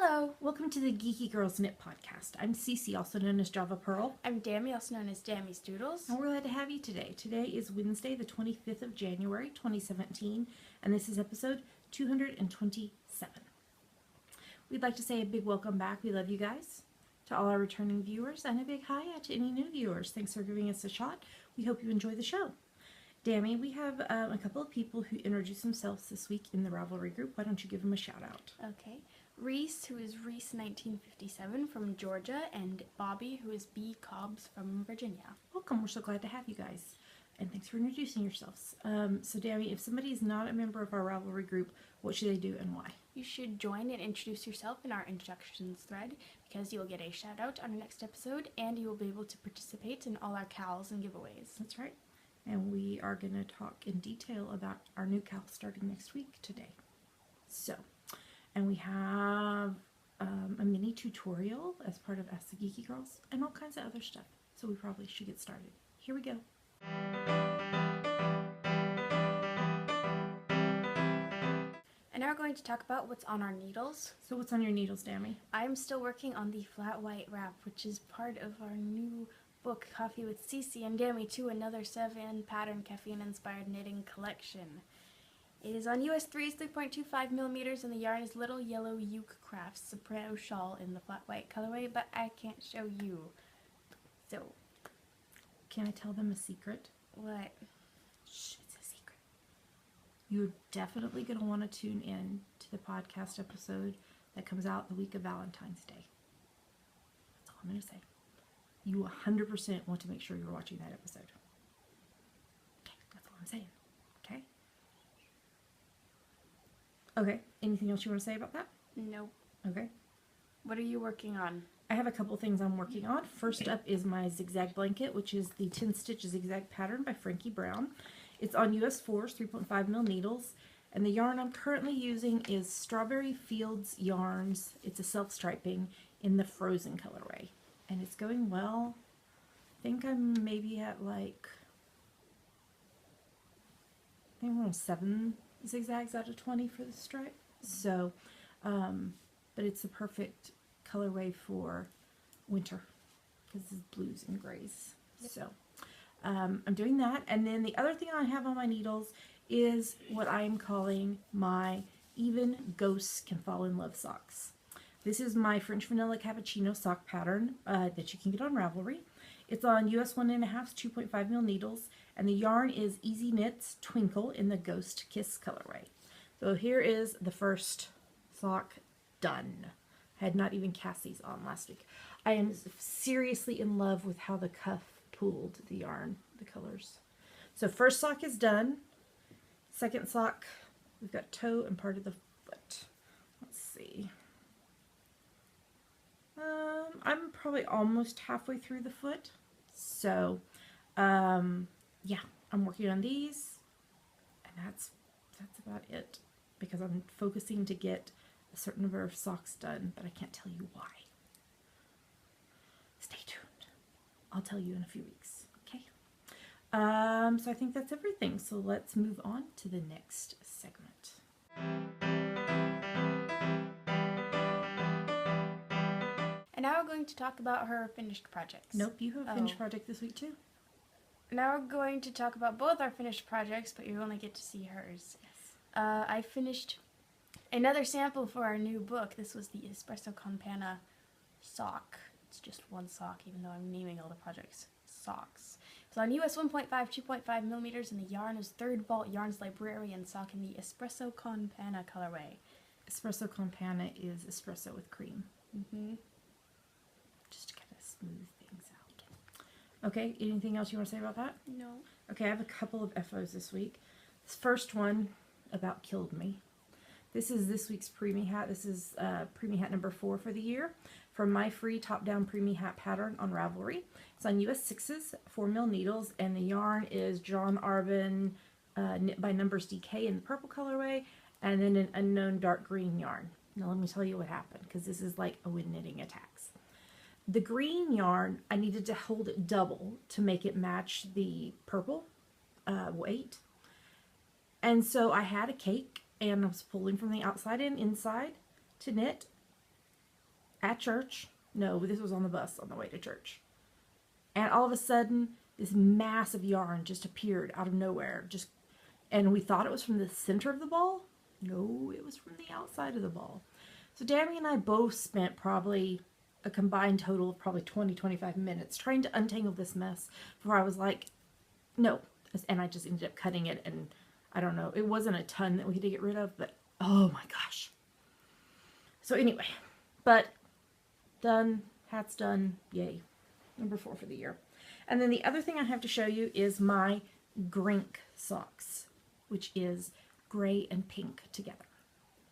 Hello, Welcome to the Geeky Girls Knit Podcast. I'm Cece, also known as Java Pearl, I'm Dammy, also known as Dammy's Doodles. and we're glad to have you today. Today is Wednesday, the 25th of January, 2017, and this is episode 227. We'd like to say a big welcome back. We love you guys. To all our returning viewers, and a big hi out to any new viewers. Thanks for giving us a shot. We hope you enjoy the show. Dammy, we have a couple of people who introduced themselves this week in the Ravelry group. Why don't you give them a shout out? Okay, Reese, who is Reese1957 from Georgia, and Bobby, who is B. Cobbs from Virginia. Welcome. We're so glad to have you guys. And thanks for introducing yourselves. So, Dammy, if somebody is not a member of our Ravelry group, what should they do and why? You should join and introduce yourself in our introductions thread because you will get a shout out on our next episode and you will be able to participate in all our cows and giveaways. That's right. And we are going to talk in detail about our new cal starting next week today. So, and we have a mini tutorial as part of Ask the Geeky Girls and all kinds of other stuff. So we probably should get started. Here we go. And now we're going to talk about what's on our needles. So what's on your needles, Dammy? I'm still working on the flat white wrap, which is part of our new book, Coffee with Cece and Dammy 2, another 7-pattern caffeine-inspired knitting collection. It is on US 3, 3.25 millimeters, and the yarn is Little Yellow Uke Crafts Soprano Shawl in the flat white colorway, but I can't show you. So, Can I tell them a secret? what? Shh, it's a secret. You're definitely going to want to tune in to the podcast episode that comes out the week of Valentine's Day. That's all I'm going to say. You 100% want to make sure you're watching that episode. Okay, that's all I'm saying. Okay? Okay, anything else you want to say about that? Nope. Okay. What are you working on? I have a couple things I'm working on. First up is my zigzag blanket, which is the 10 stitch zigzag pattern by Frankie Brown. It's on US 4s, 3.5 mil needles, and the yarn I'm currently using is Strawberry Fields Yarns. It's a self-striping in the frozen colorway, and it's going well. I think I'm maybe at like, I think I'm on 7 zigzags out of 20 for the stripe. So, but it's the perfect colorway for winter because it's blues and grays. Yep. So I'm doing that, and then the other thing I have on my needles is what I'm calling my Even Ghosts Can Fall in Love socks. This is my French Vanilla Cappuccino sock pattern that you can get on Ravelry. It's on US 1.5, 2.5 mil needles, and the yarn is Easy Knits Twinkle in the Ghost Kiss colorway. So here is the first sock done. I had not even cast these on last week. I am seriously in love with how the cuff pulled the yarn, the colors. So first sock is done. Second sock, we've got toe and part of the foot. Let's see. I'm probably almost halfway through the foot. So, yeah, I'm working on these, and that's about it, because I'm focusing to get a certain number of socks done, but I can't tell you why. Stay tuned. I'll tell you in a few weeks, okay? So I think that's everything. So let's move on to the next segment. And now we're going to talk about her finished projects. Nope, you have a finished project this week too. Now we're going to talk about both our finished projects, but you only get to see hers. Yes. I finished another sample for our new book. This was the Espresso Campana sock. It's just one sock, even though I'm naming all the projects socks. It's on US 1.5, 2.5 millimeters, and the yarn is Third Vault Yarns Librarian sock in the Espresso Campana colorway. Espresso Campana is espresso with cream. Mm-hmm. Just to kind of smooth things out. Okay, anything else you want to say about that? No. Okay, I have a couple of FOs this week. This first one about killed me. This is this week's preemie hat. This is preemie hat number 4 for the year from my free top-down preemie hat pattern on Ravelry. It's on US 6s, 4 mil needles, and the yarn is John Arbin Knit by Numbers DK in the purple colorway, and then an unknown dark green yarn. Now let me tell you what happened, because this is like a when knitting attacks. The green yarn, I needed to hold it double to make it match the purple weight. And so I had a cake, and I was pulling from the outside and inside to knit, at church. No, this was on the bus on the way to church. And all of a sudden, this massive yarn just appeared out of nowhere. And we thought it was from the center of the ball. No, it was from the outside of the ball. So Dammy and I both spent probably a combined total of probably 20-25 minutes trying to untangle this mess before I was like, no. And I just ended up cutting it, and I don't know. It wasn't a ton that we had to get rid of, but oh my gosh. So anyway, but done. Hat's done. Yay. Number 4 for the year. And then the other thing I have to show you is my Greink socks, which is gray and pink together.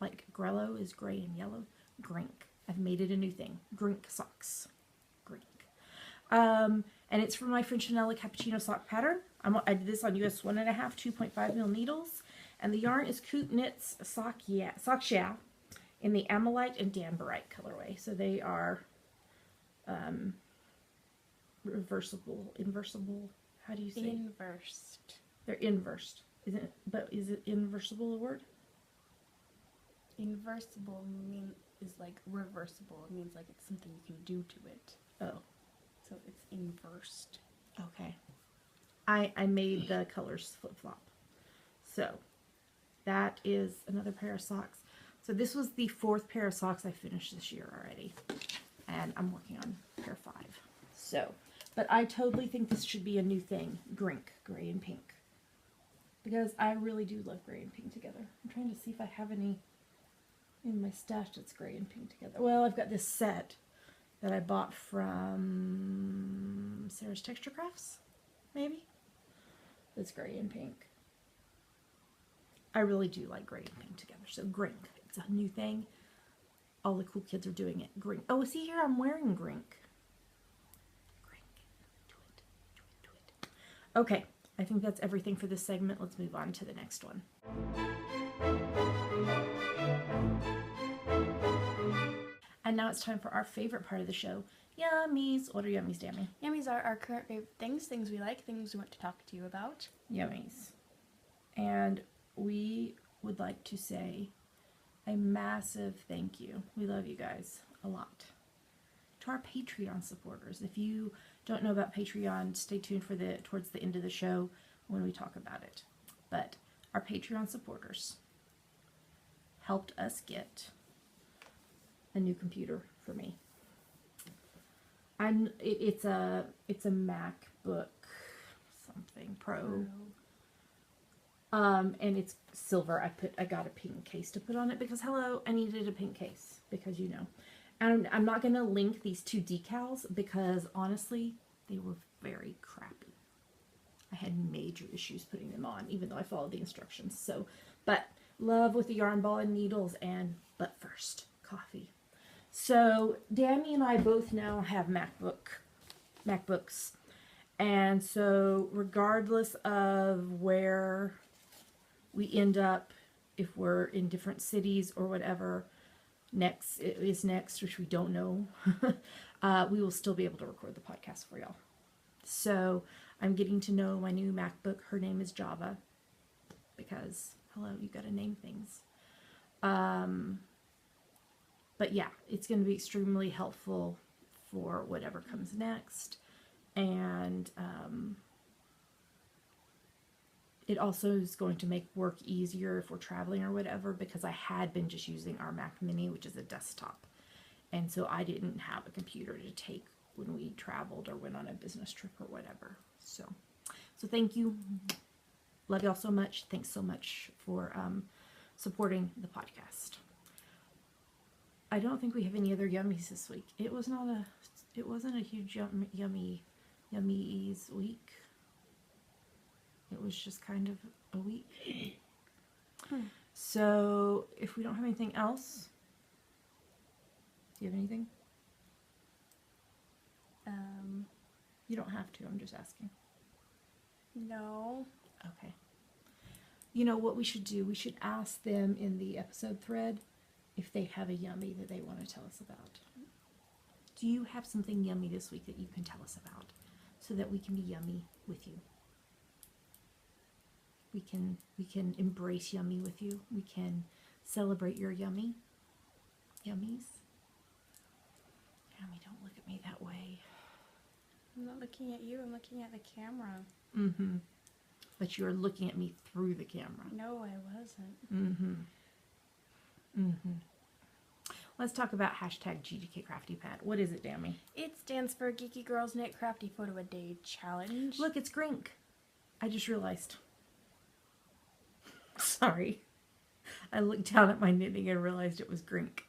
Like Grellow is gray and yellow. Greink. I've made it a new thing. Greink socks. Greink. And it's from my French vanilla cappuccino sock pattern. I did this on US 1.5 2.5 mil needles. And the yarn is Coot Knits Sock Yeah in the Amylite and Danbarite colorway. So they are inversible. How do you say? Inversed. They're inversed. Is it inversible a word? Inversible is like reversible. It means like it's something you can do to it. Oh. So it's inversed. Okay. I made the colors flip-flop. So that is another pair of socks. So this was the 4th pair of socks I finished this year already. And I'm working on pair 5. So, but I totally think this should be a new thing. Greink, gray and pink. Because I really do love gray and pink together. I'm trying to see if I have any in my stash that's gray and pink together. Well, I've got this set that I bought from Sarah's Texture Crafts, maybe? That's gray and pink. I really do like gray and pink together. So Greink, it's a new thing. All the cool kids are doing it. Greink. Oh, see here, I'm wearing Greink. Greink. Do it. Okay, I think that's everything for this segment. Let's move on to the next one. And now it's time for our favorite part of the show, Yummies. What are Yummies, Dammy? Yummies are our current favorite things we like, things we want to talk to you about. Yummies. And we would like to say a massive thank you. We love you guys a lot. To our Patreon supporters. If you don't know about Patreon, stay tuned for towards the end of the show when we talk about it. But our Patreon supporters helped us get a new computer for me. It's a MacBook something Pro. And it's silver. I got a pink case to put on it because hello, I needed a pink case because you know. And I'm not going to link these 2 decals because honestly, they were very crappy. I had major issues putting them on even though I followed the instructions. So, but love with the yarn ball and needles but first, coffee. So, Dammy and I both now have MacBooks. And so, regardless of where we end up, if we're in different cities or whatever, next, which we don't know, we will still be able to record the podcast for y'all. So, I'm getting to know my new MacBook. Her name is Java. Because, hello, you gotta name things. But yeah, it's going to be extremely helpful for whatever comes next. And it also is going to make work easier if we're traveling or whatever, because I had been just using our Mac Mini, which is a desktop. And so I didn't have a computer to take when we traveled or went on a business trip or whatever. So thank you. Love y'all so much. Thanks so much for supporting the podcast. I don't think we have any other yummies this week. It wasn't a huge yummies week. It was just kind of a week. So if we don't have anything else, do you have anything? You don't have to. I'm just asking. No. Okay. You know what we should do? We should ask them in the episode thread if they have a yummy that they want to tell us about. Do you have something yummy this week that you can tell us about so that we can be yummy with you? We can embrace yummy with you. We can celebrate your yummies. Tammy, don't look at me that way. I'm not looking at you, I'm looking at the camera. Mm-hmm. But you're looking at me through the camera. No, I wasn't. Mm-hmm. Mm-hmm. Let's talk about hashtag GGK Crafty Pad. What is it, Dammy? It stands for Geeky Girls Knit Crafty Photo a Day Challenge. Look, it's Greink. I just realized. Sorry. I looked down at my knitting and realized it was Greink.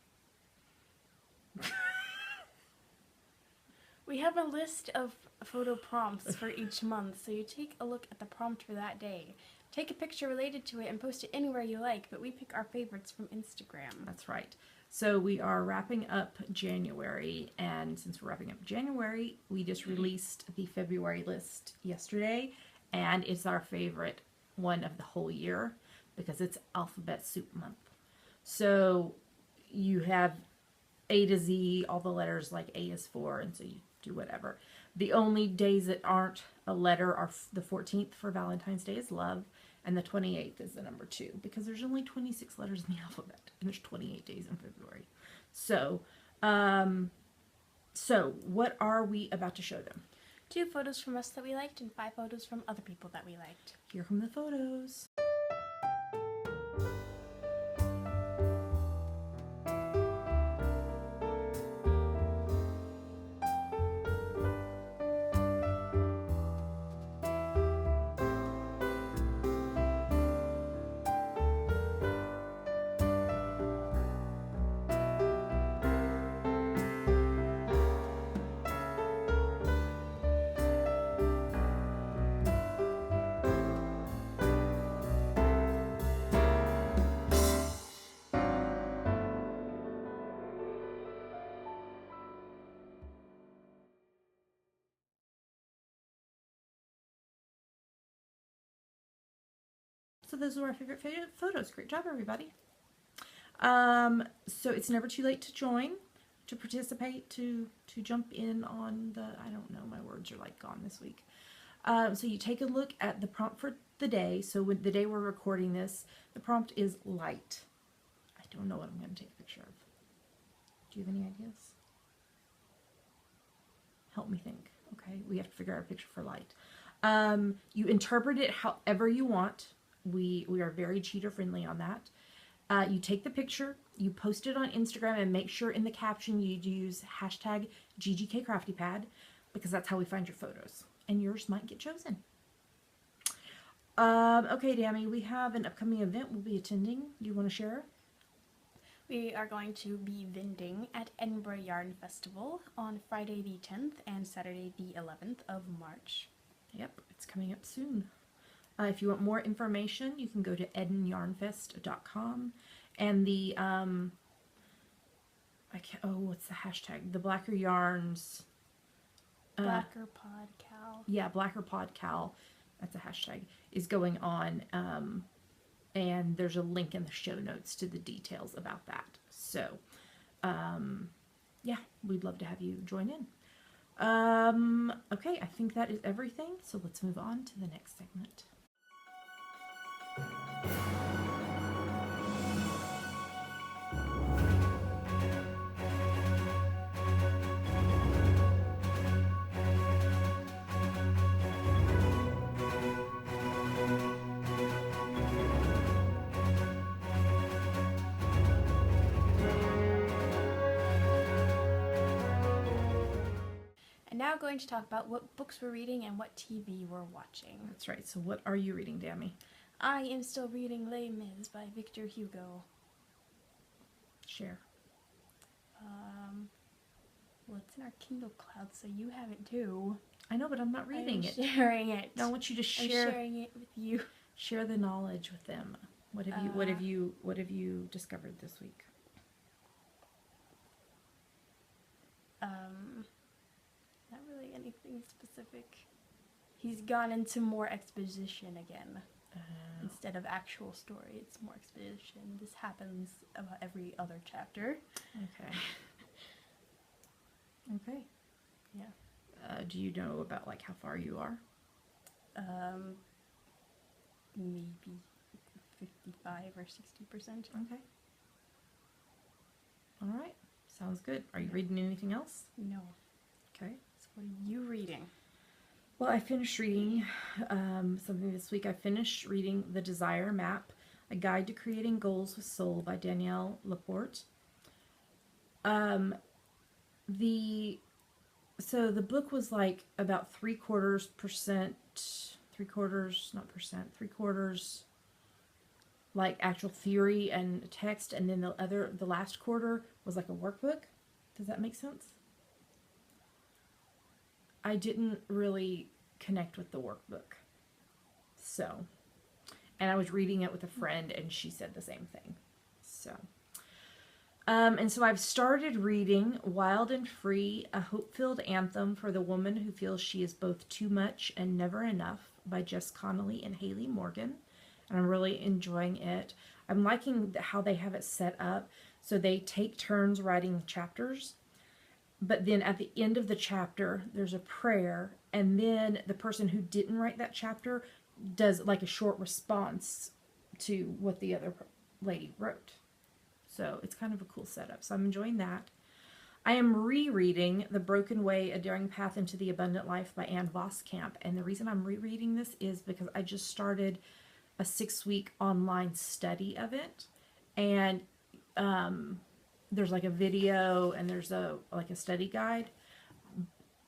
We have a list of photo prompts for each month, so you take a look at the prompt for that day. Take a picture related to it and post it anywhere you like, but we pick our favorites from Instagram. That's right. So we are wrapping up January, and since we're wrapping up January, we just released the February list yesterday, and it's our favorite one of the whole year because it's Alphabet Soup Month. So you have A to Z, all the letters, like A is for, and so you do whatever. The only days that aren't a letter are the 14th for Valentine's Day is love, and the 28th is the number 2, because there's only 26 letters in the alphabet, and there's 28 days in February. So, what are we about to show them? 2 photos from us that we liked and 5 photos from other people that we liked. Here come the photos. So those are our favorite photos. Great job, everybody. So it's never too late to join, to participate, to jump in on the, I don't know, my words are like gone this week. So you take a look at the prompt for the day. So with the day we're recording this, the prompt is light. I don't know what I'm going to take a picture of. Do you have any ideas? Help me think. Okay, we have to figure out a picture for light. You interpret it however you want. We are very cheater friendly on that. You take the picture, you post it on Instagram, and make sure in the caption you use hashtag GGK Crafty Pad, because that's how we find your photos, and yours might get chosen. Okay, Dammy, we have an upcoming event we'll be attending. Do you want to share? We are going to be vending at Edinburgh Yarn Festival on Friday the 10th and Saturday the 11th of March. Yep, it's coming up soon. If you want more information, you can go to edinyarnfest.com, and the what's the hashtag? The Blacker Yarns. Blacker Pod Cal. Yeah, Blacker Pod Cal. That's a hashtag. Is going on, and there's a link in the show notes to the details about that. So, yeah, we'd love to have you join in. Okay, I think that is everything. So let's move on to the next segment. Now going to talk about what books we're reading and what TV we're watching. That's right. So what are you reading, Dammy? I am still reading Les Mis by Victor Hugo. Share. Well, it's in our Kindle Cloud, so you have it too. I know, but I'm not reading it. Sharing it. No, I want you to share. I'm sharing it with you. Share the knowledge with them. What have you discovered this week? Not really anything specific. He's gone into more exposition again. Instead of actual story, it's more exposition. This happens about every other chapter. Okay. Okay. Yeah. Do you know about like how far you are? Maybe 55 or 60%. Okay. All right. Sounds good. Are you reading anything else? No. Okay. So what are you reading? Well, I finished reading something this week. I finished reading The Desire Map, A Guide to Creating Goals with Soul by Danielle Laporte. So the book was like about 3/4 like actual theory and text, and then the last quarter was like a workbook. Does that make sense? I didn't really connect with the workbook. So, and I was reading it with a friend and she said the same thing. So, and so I've started reading Wild and Free, a hope-filled anthem for the woman who feels she is both too much and never enough by Jess Connolly and Haley Morgan. And I'm really enjoying it. I'm liking how they have it set up. So they take turns writing chapters. But then at the end of the chapter, there's a prayer. And then the person who didn't write that chapter does like a short response to what the other lady wrote. So it's kind of a cool setup. So I'm enjoying that. I am rereading The Broken Way, A Daring Path into the Abundant Life by Anne Voskamp. And the reason I'm rereading this is because I just started a 6-week online study of it. And there's like a video and there's a study guide.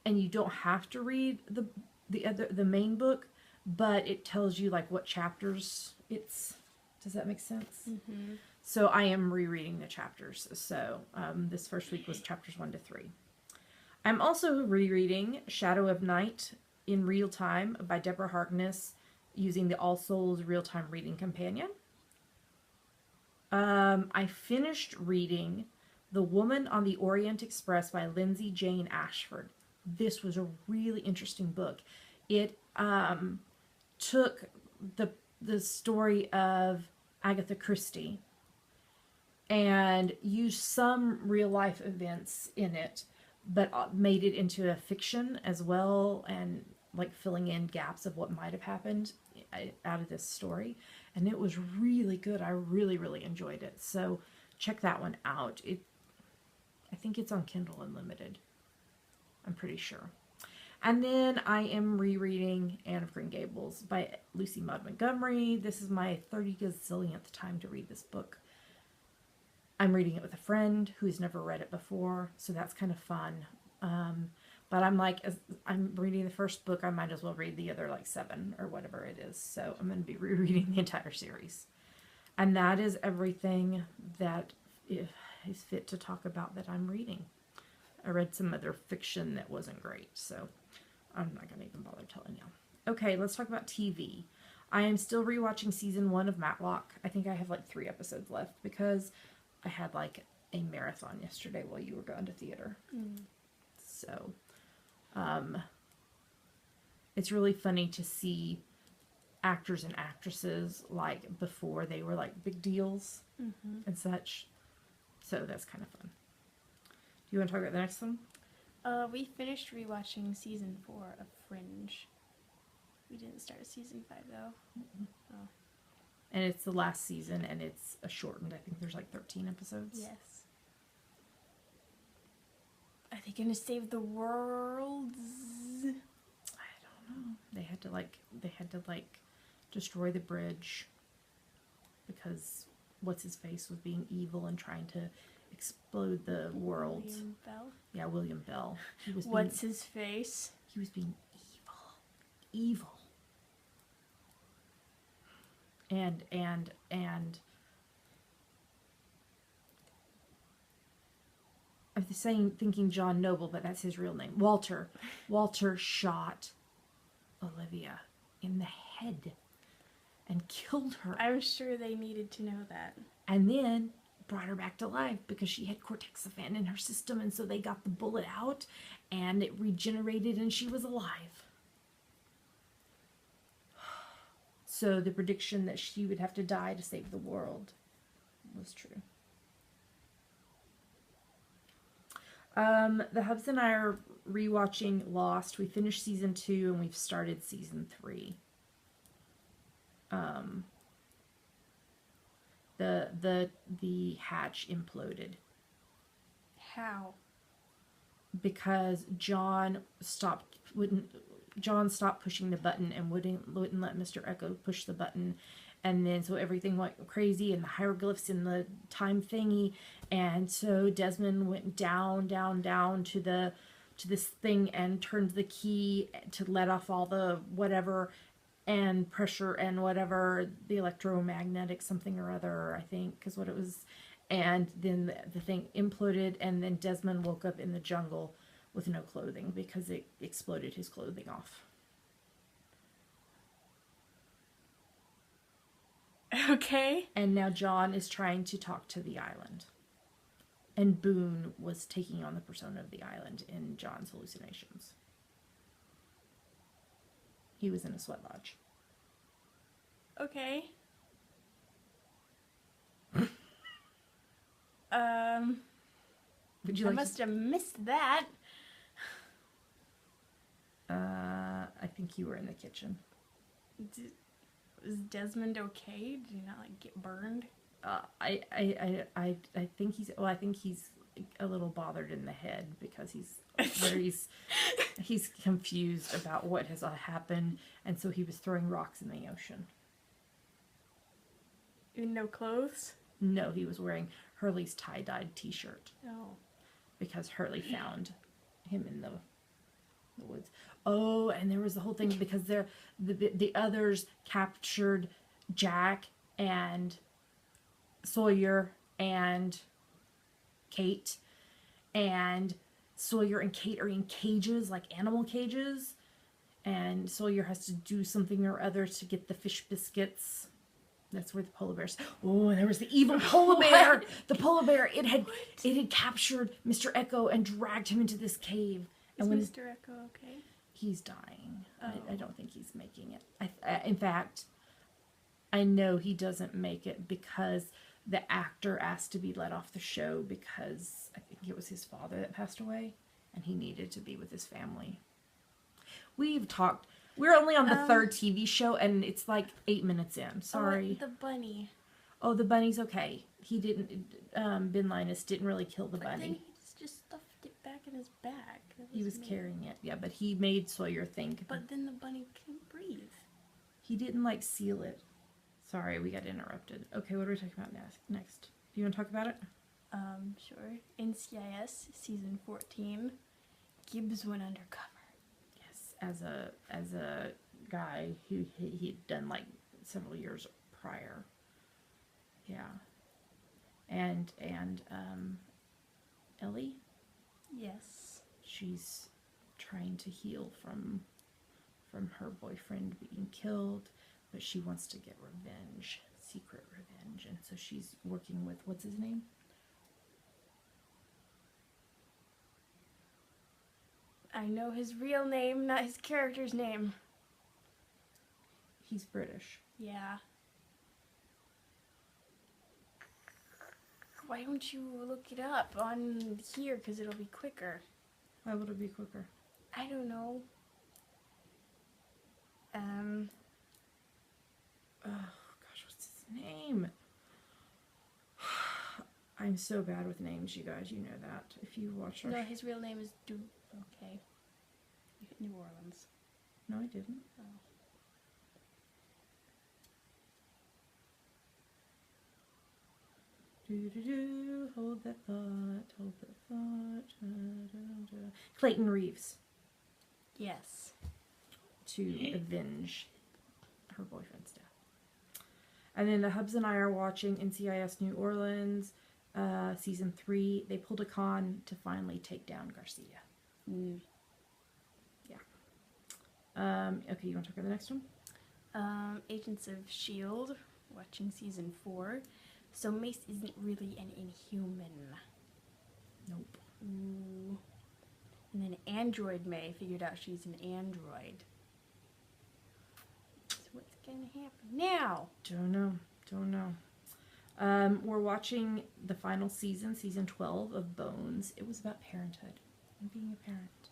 And you don't have to read the main book, but it tells you like what chapters it's. Does that make sense? Mm-hmm. So I am rereading the chapters. So this first week was chapters 1 to 3. I'm also rereading Shadow of Night in Real Time by Deborah Harkness using the All Souls Real-Time Reading Companion. I finished reading The Woman on the Orient Express by Lindsay Jane Ashford. This was a really interesting book. It took the story of Agatha Christie and used some real life events in it, but made it into a fiction as well, and like filling in gaps of what might have happened out of this story. And it was really good. I really, really enjoyed it. So check that one out. I think it's on Kindle Unlimited. I'm pretty sure. And then I am rereading Anne of Green Gables by Lucy Maud Montgomery. This is my 30 gazillionth time to read this book. I'm reading it with a friend who's never read it before, so that's kind of fun. But I'm like, as I'm reading the first book, I might as well read the other like 7 or whatever it is. So I'm going to be rereading the entire series. And that is everything that is fit to talk about that I'm reading. I read some other fiction that wasn't great, so I'm not going to even bother telling you. Okay, let's talk about TV. I am still rewatching season 1 of Matlock. I think I have like 3 episodes left because I had like a marathon yesterday while you were going to theater. So, it's really funny to see actors and actresses like before they were like big deals and such. So that's kind of fun. Do you want to talk about the next one? We finished rewatching season 4 of Fringe. We didn't start season 5 though. Oh. And it's the last season, and it's a shortened. I think there's like 13 episodes. Yes. Are they gonna save the world? I don't know. They had to destroy the bridge because what's his face was being evil and trying to explode the world. William Bell? Yeah, William Bell. What's his face? He was being evil. And I'm thinking John Noble, but that's his real name. Walter shot Olivia in the head and killed her. I'm sure they needed to know that. And then brought her back to life because she had cortexiphan in her system, and so they got the bullet out and it regenerated and she was alive. So the prediction that she would have to die to save the world was true. The hubs and I are rewatching Lost. We finished season 2 and we've started season 3. The hatch imploded. How? Because John stopped pushing the button and wouldn't let Mr. Echo push the button. And then so everything went crazy and the hieroglyphs in the time thingy. And so Desmond went down to this thing and turned the key to let off all the whatever and pressure and whatever, the electromagnetic something or other, I think, is what it was. And then the thing imploded, and then Desmond woke up in the jungle with no clothing because it exploded his clothing off. Okay. And now John is trying to talk to the island. And Boone was taking on the persona of the island in John's hallucinations. He was in a sweat lodge. Okay. Would you I like must have missed that. I think you were in the kitchen. Is Desmond okay? Did he not like get burned? I think he's a little bothered in the head because he's confused about what has happened, and so he was throwing rocks in the ocean. In no clothes? No, he was wearing Hurley's tie-dyed t-shirt. Oh. Because Hurley found him in the woods. Oh, and there was the whole thing because the others captured Jack and Sawyer and Kate, and Sawyer and Kate are in cages, like animal cages, and Sawyer has to do something or other to get the fish biscuits. That's where the polar bears. Oh, and there was the evil polar bear. The polar bear. It had captured Mr. Echo and dragged him into this cave. Is and Mr. Echo okay? He's dying. Oh. I don't think he's making it. In fact, I know he doesn't make it because the actor asked to be let off the show because I think it was his father that passed away, and he needed to be with his family. We've talked. We're only on the third TV show, and it's like 8 minutes in. Sorry. Oh, the bunny. Oh, the bunny's okay. He didn't. Ben Linus didn't really kill the bunny. Then he just stuffed it back in his bag. He was carrying it, yeah, but he made Sawyer think. But then the bunny can't breathe. He didn't like seal it. Sorry, we got interrupted. Okay, what are we talking about next? Do you want to talk about it? Sure. NCIS season 14. Gibbs went undercover. As a guy who he'd done like several years prior. Yeah. And Ellie? Yes. She's trying to heal from her boyfriend being killed, but she wants to get revenge, secret revenge, and so she's working with, what's his name? I know his real name, not his character's name. He's British. Yeah. Why don't you look it up on here, because it'll be quicker. Why would it be quicker? I don't know. Oh gosh, what's his name? I'm so bad with names, you guys. You know that. If you watch our... No, his real name is Okay. You hit New Orleans. No, I didn't. Oh. Hold that thought. Clayton Reeves. Yes. To avenge her boyfriend's death. And then the Hubs and I are watching NCIS New Orleans, season 3. They pulled a con to finally take down Garcia. Yeah. Okay, you want to talk about the next one? Agents of S.H.I.E.L.D. Watching season 4. So Mace isn't really an Inhuman. Nope. Ooh. And then Android May figured out she's an android. So what's gonna happen now? Don't know. We're watching the final season 12 of Bones. It was about parenthood and being a parent.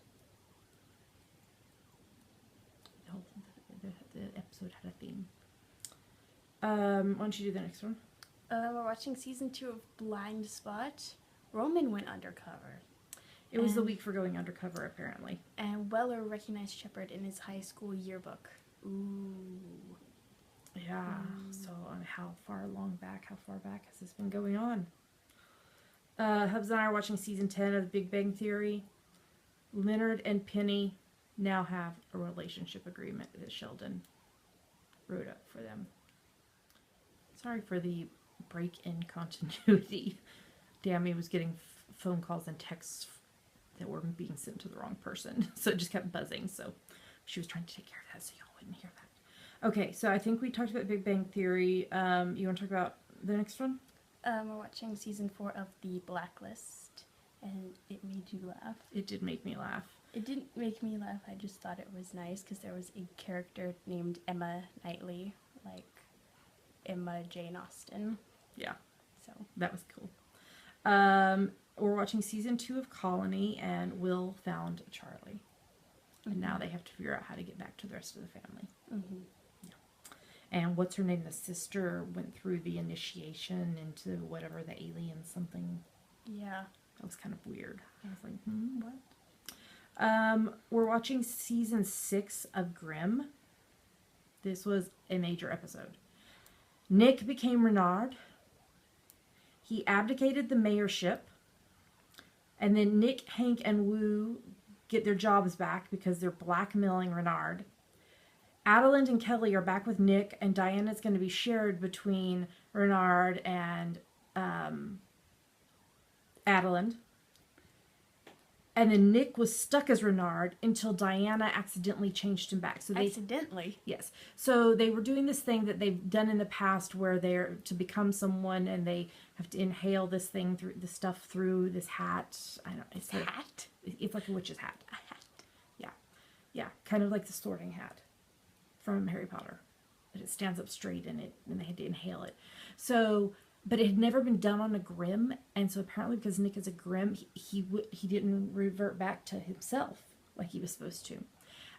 The episode had a theme. Why don't you do the next one? We're watching season 2 of Blind Spot. Roman went undercover. It was the week for going undercover, apparently. And Weller recognized Shepard in his high school yearbook. Ooh. Yeah. So how far back has this been going on? Hubs and I are watching season 10 of The Big Bang Theory. Leonard and Penny now have a relationship agreement that Sheldon wrote up for them. Sorry for the break in continuity. Dammy was getting phone calls and texts that were being sent to the wrong person. So it just kept buzzing. So she was trying to take care of that so y'all wouldn't hear that. Okay, so I think we talked about Big Bang Theory. You want to talk about the next one? We're watching season 4 of The Blacklist, and it made you laugh. It did make me laugh. It didn't make me laugh, I just thought it was nice, because there was a character named Emma Knightley, like Emma Jane Austen. Yeah. So that was cool. We're watching season 2 of Colony, and Will found Charlie. And now they have to figure out how to get back to the rest of the family. Mm-hmm. And what's her name? The sister went through the initiation into whatever the alien something. Yeah. That was kind of weird. I was like, what? We're watching season 6 of Grimm. This was a major episode. Nick became Renard. He abdicated the mayorship. And then Nick, Hank, and Wu get their jobs back because they're blackmailing Renard. Adeline and Kelly are back with Nick, and Diana's going to be shared between Renard and Adeline. And then Nick was stuck as Renard until Diana accidentally changed him back. So accidentally? Yes. So they were doing this thing that they've done in the past where they're to become someone and they have to inhale this thing through the stuff through this hat. I don't know. It's like, hat? It's like a witch's hat. A hat. Yeah. Yeah. Kind of like the sorting hat from Harry Potter. But it stands up straight and they had to inhale it. So, but it had never been done on a Grimm, and so apparently because Nick is a Grimm, he didn't revert back to himself like he was supposed to.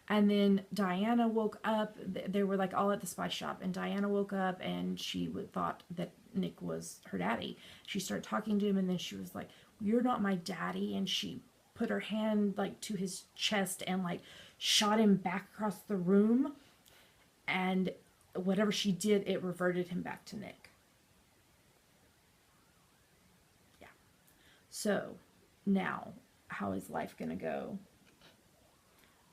And then Diana woke up. They were like all at the spice shop, and Diana woke up and she thought that Nick was her daddy. She started talking to him, and then she was like, "You're not my daddy," and she put her hand like to his chest and like shot him back across the room. And whatever she did, it reverted him back to Nick. Yeah. So now, how is life going to go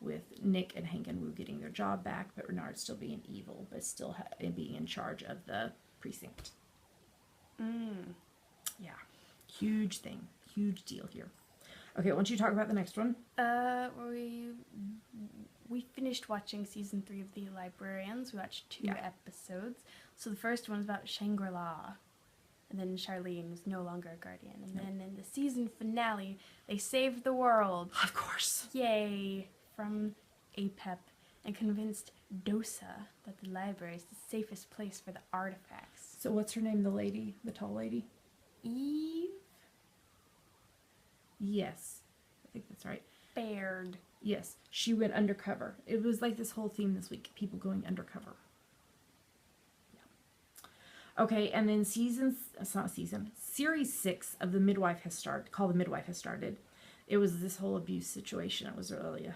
with Nick and Hank and Wu getting their job back, but Renard still being evil, but still being in charge of the precinct? Yeah. Huge thing. Huge deal here. Okay, why don't you talk about the next one? We finished watching season 3 of The Librarians. We watched 2 episodes. So the first one's about Shangri-La. And then Charlene is no longer a guardian. And then in the season finale, they saved the world. Of course. Yay! From APEP. And convinced Dosa that the library is the safest place for the artifacts. So what's her name, the lady? The tall lady? Eve? Yes. I think that's right. Baird. Yes, she went undercover. It was like this whole theme this week, people going undercover. Yeah. Okay, and then series 6 of The Midwife has started, called The Midwife has started. It was this whole abuse situation. It was really,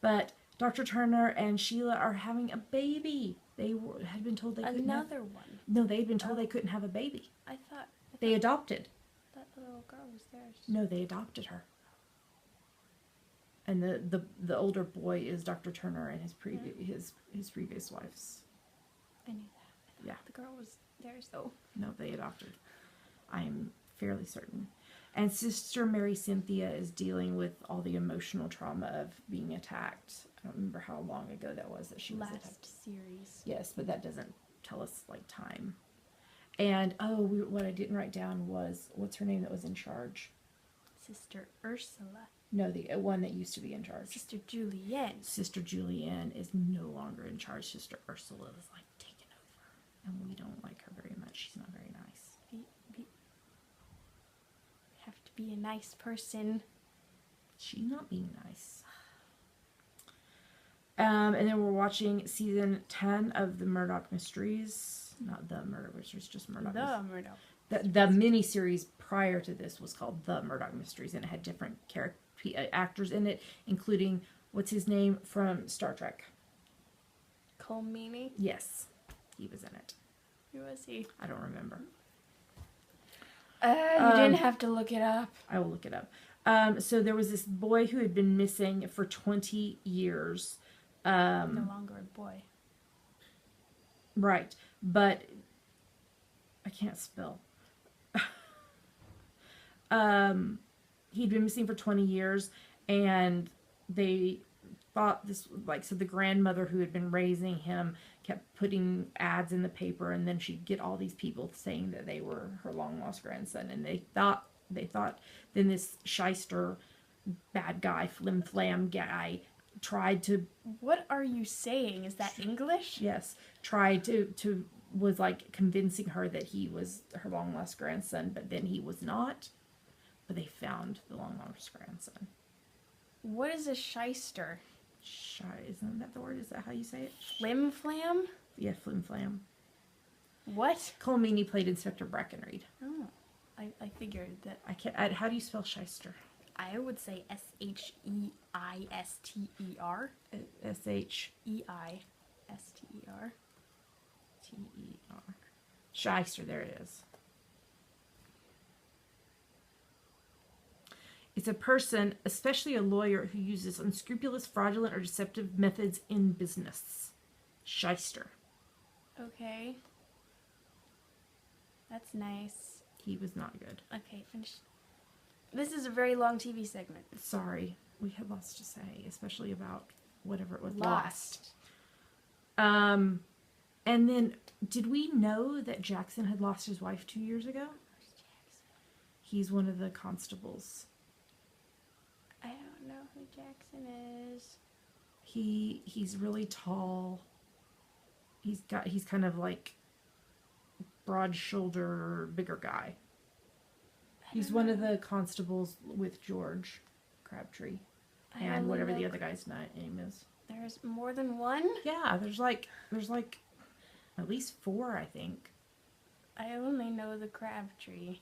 but Dr. Turner and Sheila are having a baby. They had been told they couldn't have. Another one. No, they had been told they couldn't have a baby. I thought They adopted. that little girl was theirs. No, they adopted her. And the older boy is Dr. Turner and his previous wife's. I knew that. I thought the girl was theirs though. No, they adopted. I'm fairly certain. And Sister Mary Cynthia is dealing with all the emotional trauma of being attacked. I don't remember how long ago that was that she was attacked. Last series. Yes, but that doesn't tell us like time. And what I didn't write down was what's her name that was in charge? Sister Ursula. No, the one that used to be in charge. Sister Julienne. Sister Julienne is no longer in charge. Sister Ursula is like taken over. And we don't like her very much. She's not very nice. We have to be a nice person. She's not being nice. And then we're watching season 10 of the Murdoch Mysteries. not The Murdoch Mysteries, just Murdoch. The Murdoch. The miniseries prior to this was called The Murdoch Mysteries, and it had different actors in it, including what's his name from Star Trek. Cole Meany? Yes, he was in it. Who was he? I don't remember. You didn't have to look it up. I will look it up. So there was this boy who had been missing for 20 years. No longer a boy. Right, but I can't spell. He'd been missing for 20 years, and they thought this, like, so the grandmother who had been raising him kept putting ads in the paper, and then she'd get all these people saying that they were her long lost grandson, and they thought then this shyster bad guy, flim flam guy, tried to... What are you saying? Is that English? Yes, tried to was like convincing her that he was her long lost grandson, but then he was not. But they found the long lost grandson. What is a shyster? Isn't that the word? Is that how you say it? Flim flam? Yeah, flim flam. What? Cole Meany played Inspector Brackenreed. Oh, I figured that. I can't. How do you spell shyster? I would say Sheister. Eister. Ter. Shyster. There it is. It's a person, especially a lawyer, who uses unscrupulous, fraudulent, or deceptive methods in business. Shyster. Okay. That's nice. He was not good. Okay, finish. This is a very long TV segment. Sorry. We had lots to say, especially about whatever it was. Lost. And then, did we know that Jackson had lost his wife 2 years ago? Where's Jackson? He's one of the constables. I don't know who Jackson is. He's really tall. He's kind of like broad shoulder, bigger guy. He's one of the constables with George Crabtree and whatever the other guy's name is. There's more than one? Yeah, there's like at least 4, I think. I only know the Crabtree.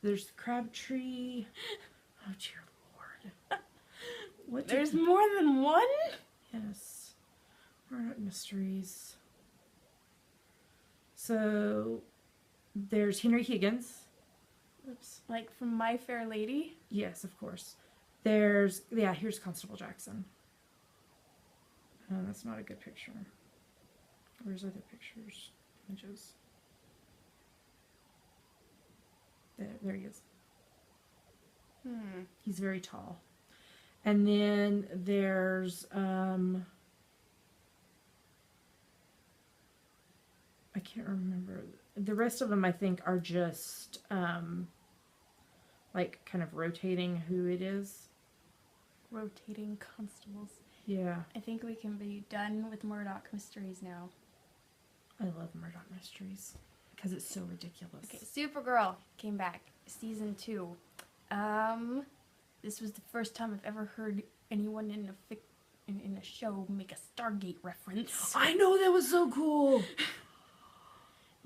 There's Crabtree. Oh dear Lord. There's more than one? Yes. Murdoch Mysteries. So there's Henry Higgins. Oops. Like from My Fair Lady? Yes, of course. Here's Constable Jackson. Oh, that's not a good picture. Where's other pictures? Images. There he is. He's very tall. And then there's, I can't remember. The rest of them, I think, are just, like, kind of rotating who it is. Rotating constables. Yeah. I think we can be done with Murdoch Mysteries now. I love Murdoch Mysteries because it's so ridiculous. Okay, Supergirl came back, season 2. This was the first time I've ever heard anyone in a show make a Stargate reference. I know, that was so cool.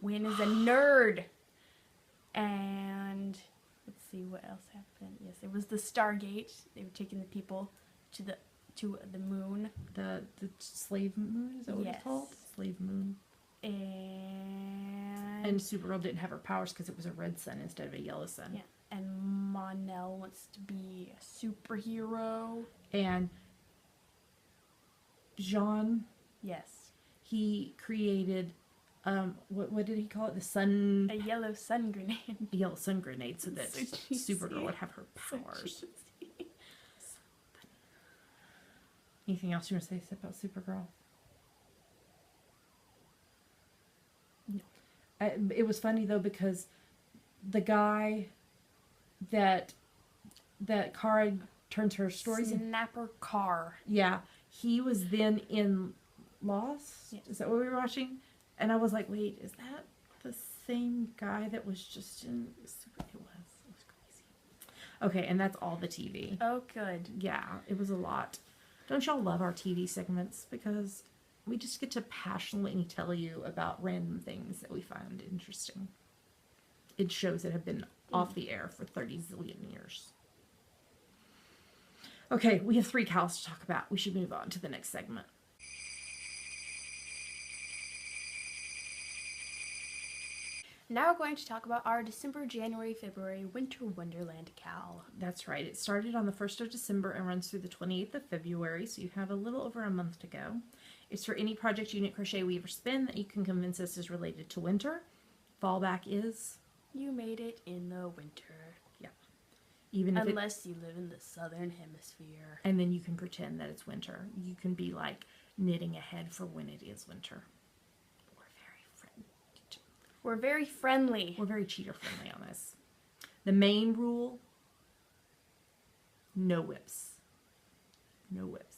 Wynn is a nerd. And let's see what else happened. Yes, it was the Stargate. They were taking the people to the moon. The slave moon, is that what it's called? Slave moon. And Supergirl didn't have her powers because it was a red sun instead of a yellow sun. Yeah. And Mon-El wants to be a superhero. And Jean. Yes. He created, what did he call it? A yellow sun grenade. A yellow sun grenade so that So Supergirl would have her powers. Anything else you want to say about Supergirl? No. It was funny though because the guy that Kara turned her stories in. Snapper Carr. Yeah, he was then in Lost. Yes. Is that what we were watching? And I was like, wait, is that the same guy that was just in Super? It was crazy. Okay, and that's all the TV. Oh, good. Yeah, it was a lot. Don't y'all love our TV segments? Because we just get to passionately tell you about random things that we find interesting. It shows that have been off the air for 30 zillion years. Okay, we have 3 cows to talk about. We should move on to the next segment. Now we're going to talk about our December, January, February Winter Wonderland cow. That's right. It started on the 1st of December and runs through the 28th of February, so you have a little over a month to go. It's for any project, unit, crochet, weave, or spin that you can convince us is related to winter. Fallback is... You made it in the winter. Yeah. Even if Unless you live in the southern hemisphere. And then you can pretend that it's winter. You can be like knitting ahead for when it is winter. We're very friendly. We're very cheater friendly on this. The main rule, no whips. No whips.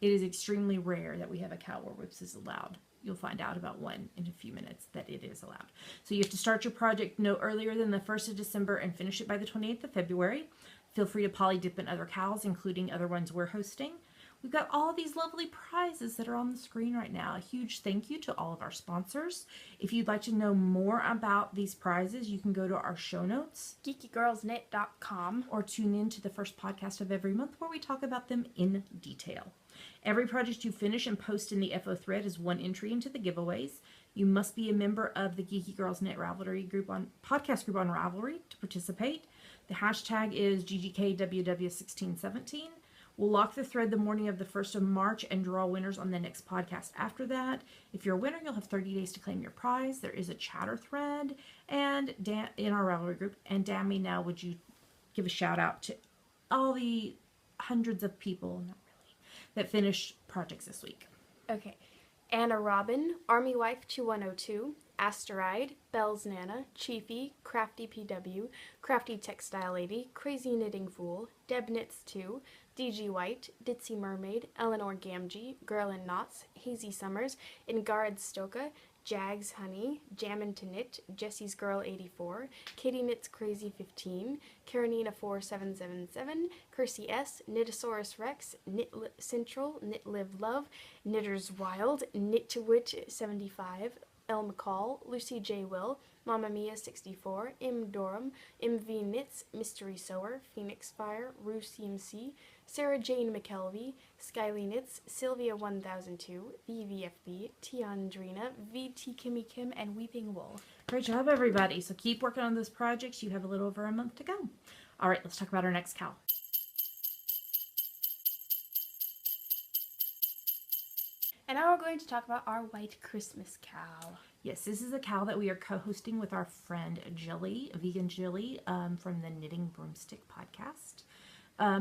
It is extremely rare that we have a cow where whips is allowed. You'll find out about one in a few minutes that it is allowed. So you have to start your project no earlier than the 1st of December and finish it by the 28th of February. Feel free to poly dip in other cows, including other ones we're hosting. We've got all these lovely prizes that are on the screen right now. A huge thank you to all of our sponsors. If you'd like to know more about these prizes, you can go to our show notes. GeekyGirlsKnit.com. Or tune in to the first podcast of every month where we talk about them in detail. Every project you finish and post in the FO thread is 1 entry into the giveaways. You must be a member of the Geeky Girls Knit Ravelry group podcast group on Ravelry to participate. The hashtag is GGKWW1617. We'll lock the thread the morning of the 1st of March and draw winners on the next podcast after that. If you're a winner, you'll have 30 days to claim your prize. There is a chatter thread and in our Ravelry group. And Dammy, now would you give a shout out to all the hundreds of people, not really, that finished projects this week? Okay. Anna Robin, Army Wife 2102, Asteride, Belle's Nana, Chiefy, Crafty PW, Crafty Textile Lady, Crazy Knitting Fool, Deb Knits 2, DG White, Ditzy Mermaid, Eleanor Gamgee, Girl in Knots, Hazy Summers, Ingarad Stoka, Jags Honey, Jammin' to Knit, Jessie's Girl 84, Katie Knits Crazy 15, Karenina 4777, Kersey S, Knitosaurus Rex, Knit Central, Knit Live Love, Knitters Wild, Knit to Wit 75, El McCall, Lucy J. Will, Mamma Mia 64, M. Durham, MV Knits, Mystery Sewer, Phoenix Fire, Rue CMC, Sarah Jane McKelvey, Skyly Knits, Sylvia 1002, VVFB, Tiandrina, VT Kimmy Kim, and Weeping Wool. Great job, everybody. So keep working on those projects. You have a little over a month to go. All right, let's talk about our next cow. And now we're going to talk about our White Christmas cow. Yes, this is a cow that we are co-hosting with our friend Jilly, Vegan Jilly, from the Knitting Broomstick podcast.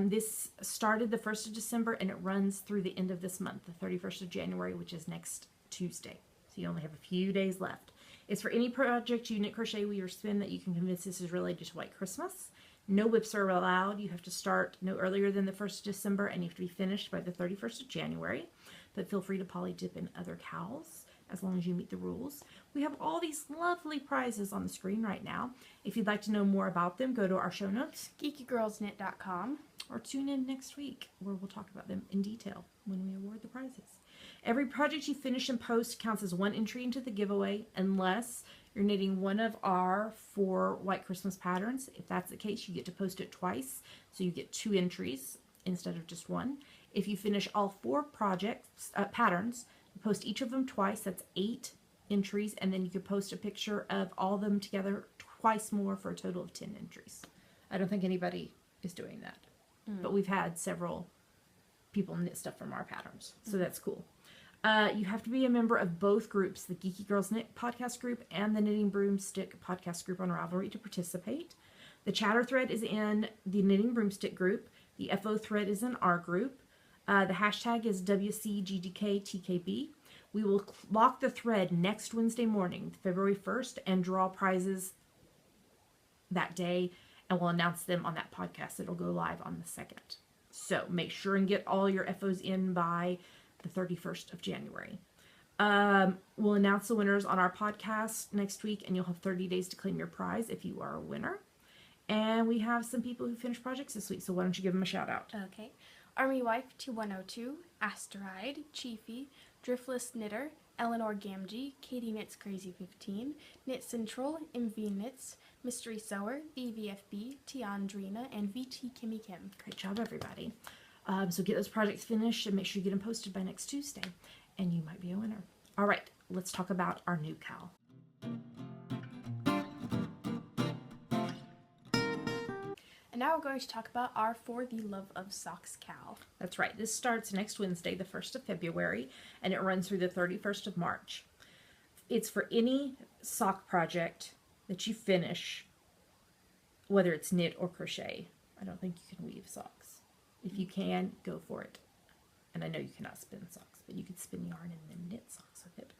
This started the 1st of December and it runs through the end of this month, the 31st of January, which is next Tuesday. So you only have a few days left. It's for any project, unit, crochet, weave, or spin that you can convince this is related to White Christmas. No whips are allowed. You have to start no earlier than the 1st of December and you have to be finished by the 31st of January. But feel free to poly dip in other cows as long as you meet the rules. We have all these lovely prizes on the screen right now. If you'd like to know more about them, go to our show notes. GeekyGirlsKnit.com. Or tune in next week where we'll talk about them in detail when we award the prizes. Every project you finish and post counts as 1 entry into the giveaway unless you're knitting one of our 4 White Christmas patterns. If that's the case, you get to post it twice. So you get 2 entries instead of just 1. If you finish all 4 projects, patterns, you post each of them twice. That's 8 entries. And then you could post a picture of all of them together twice more for a total of 10 entries. I don't think anybody is doing that. But we've had several people knit stuff from our patterns. So that's cool. You have to be a member of both groups, the Geeky Girls Knit podcast group and the Knitting Broomstick podcast group on Ravelry to participate. The chatter thread is in the Knitting Broomstick group. The FO thread is in our group. The hashtag is WCGDKTKB. We will lock the thread next Wednesday morning, February 1st, and draw prizes that day. And we'll announce them on that podcast. It'll go live on the 2nd. So make sure and get all your FOs in by the 31st of January. We'll announce the winners on our podcast next week, and you'll have 30 days to claim your prize if you are a winner. And we have some people who finished projects this week, so why don't you give them a shout out? Okay. Army Wife 2102, Asteride, Chiefy, Driftless Knitter, Eleanor Gamgee, Katie Knits Crazy 15, Knit Central, MV Knits, Mystery Sewer, VVFB, Tiandrina, and VT Kimmy Kim. Great job, everybody. So get those projects finished and make sure you get them posted by next Tuesday, and you might be a winner. All right, let's talk about our new cow. And now we're going to talk about our For the Love of Socks cow. That's right. This starts next Wednesday, the 1st of February, and it runs through the 31st of March. It's for any sock project that you finish, whether it's knit or crochet. I don't think you can weave socks. If you can, go for it. And I know you cannot spin socks, but you could spin yarn and then knit socks with it.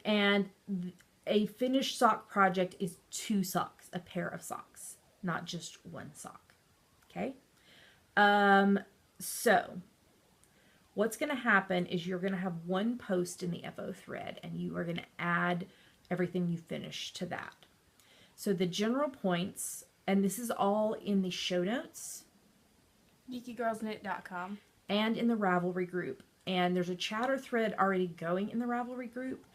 And a finished sock project is 2 socks, a pair of socks, not just 1 sock. Okay? So what's going to happen is you're going to have 1 post in the FO thread, and you are going to add everything you finish to that. So the general points, and this is all in the show notes, GeekyGirlsKnit.com, and in the Ravelry group. And there's a chatter thread already going in the Ravelry group,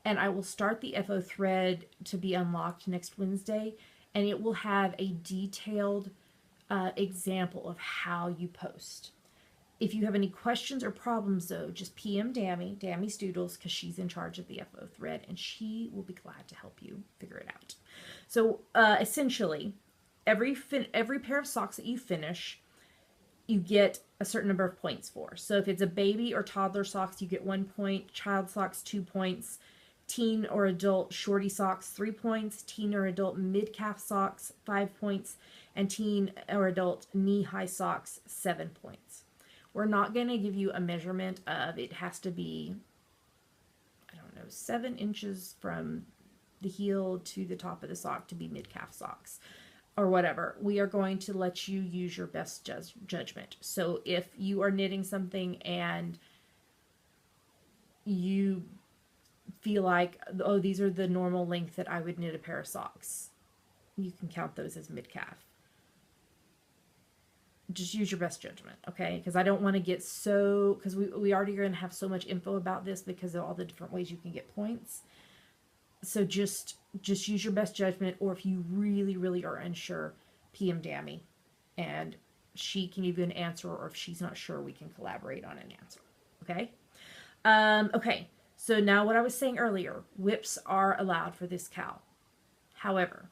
and I will start the FO thread to be unlocked next Wednesday, and it will have a detailed example of how you post. If you have any questions or problems, though, just PM Dammy's Doodles, because she's in charge of the FO thread, and she will be glad to help you figure it out. So essentially, every pair of socks that you finish, you get a certain number of points for. So if it's a baby or toddler socks, you get 1 point, child socks 2 points, teen or adult shorty socks 3 points, teen or adult mid-calf socks 5 points, and teen or adult knee-high socks 7 points. We're not going to give you a measurement of, it has to be, I don't know, 7 inches from the heel to the top of the sock to be mid-calf socks or whatever. We are going to let you use your best judgment. So if you are knitting something and you feel like, oh, these are the normal length that I would knit a pair of socks, you can count those as mid-calf. Just use your best judgment, okay? Because I don't want to get so, because we already are going to have so much info about this because of all the different ways you can get points. So just use your best judgment, or if you really, really are unsure, PM Dammy, and she can give you an answer, or if she's not sure, we can collaborate on an answer, okay? Okay, so now what I was saying earlier, whips are allowed for this cow. However,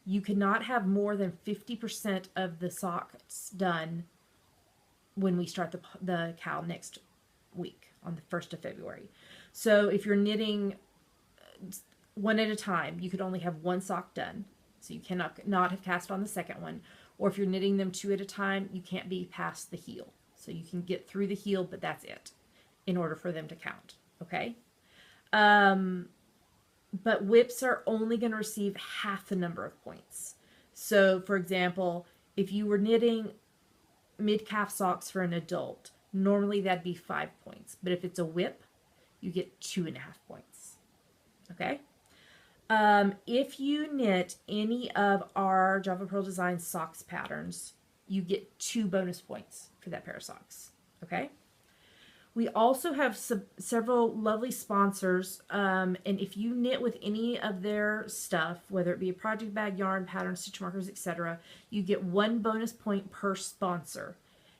you cannot have more than 50% of the socks done when we start the cow next week on the 1st of February. So if you're knitting 1 at a time, you could only have 1 sock done. So you cannot not have cast on the second one. Or if you're knitting them 2 at a time, you can't be past the heel. So you can get through the heel, but that's it in order for them to count. Okay? But whips are only going to receive half the number of points. So, for example, if you were knitting mid-calf socks for an adult, normally that'd be 5 points. But if it's a whip, you get 2.5 points. Okay? If you knit any of our Java Pearl Design socks patterns, you get 2 bonus points for that pair of socks. Okay? We also have several lovely sponsors, and if you knit with any of their stuff, whether it be a project bag, yarn, pattern, stitch markers, etc., you get 1 bonus point per sponsor.